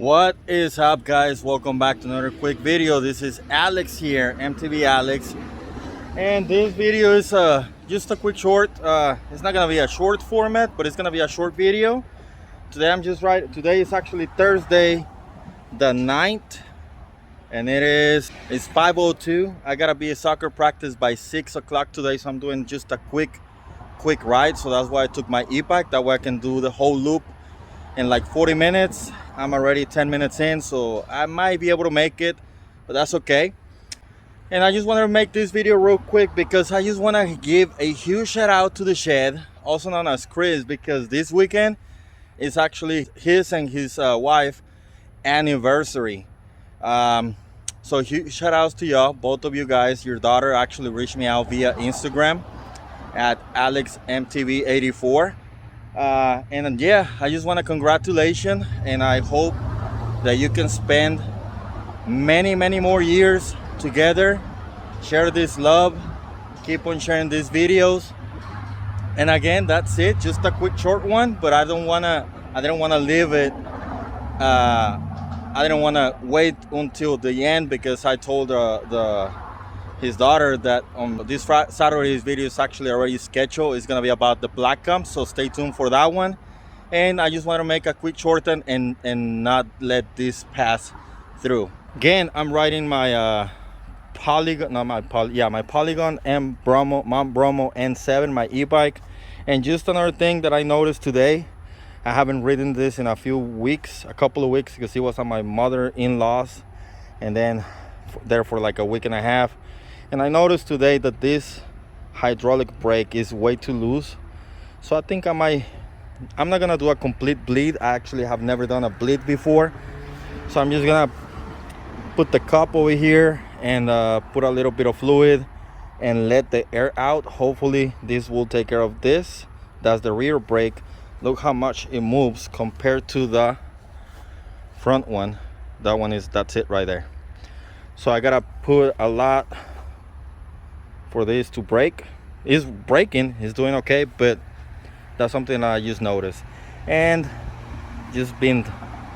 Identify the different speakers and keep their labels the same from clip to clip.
Speaker 1: What is up, guys? Welcome back to another quick video. This is Alex here, MTV Alex, and this video is just a quick short. It's not gonna be a short format, but it's gonna be a short video. Today is actually Thursday the 9th, and it's 5:02. I gotta be at soccer practice by 6 o'clock today, so I'm doing just a quick ride. So that's why I took my e-bike, that way I can do the whole loop in like 40 minutes. I'm already 10 minutes in, so I might be able to make it, but that's okay. And I just wanted to make this video real quick because I just want to give a huge shout out to the shed, also known as Chris, because this weekend is actually his and his wife anniversary. So huge shout outs to y'all, both of you guys. Your daughter actually reached me out via Instagram at AlexMTV84. And yeah, I just want to congratulate, and I hope that you can spend many more years together, share this love, keep on sharing these videos. And again, that's it, just a quick short one, but I didn't want to leave it, I didn't want to wait until the end, because I told his daughter that on this Saturday his video is actually already scheduled. It's gonna be about the black comp, so stay tuned for that one. And I just want to make a quick short and not let this pass through. Again, I'm riding my Polygon Mt Bromo N7, my e-bike. And just another thing that I noticed today, I haven't ridden this in a couple of weeks, because it was on my mother-in-law's, and then there for like a week and a half. And I noticed today that this hydraulic brake is way too loose, so I think I'm not gonna do a complete bleed. I actually have never done a bleed before, so I'm just gonna put the cup over here and put a little bit of fluid and let the air out. Hopefully this will take care of this. That's the rear brake. Look how much it moves compared to the front one. That's it right there. So I gotta put a lot for this to break. It's breaking, it's doing okay, but that's something I just noticed. And just being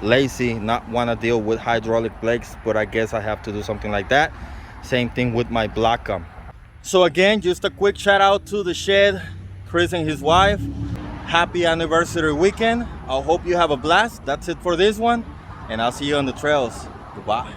Speaker 1: lazy, not want to deal with hydraulic brakes, but I guess I have to do something like that. Same thing with my black comp. So again, just a quick shout out to the shed, Chris and his wife. Happy anniversary weekend. I hope you have a blast. That's it for this one, and I'll see you on the trails. Goodbye.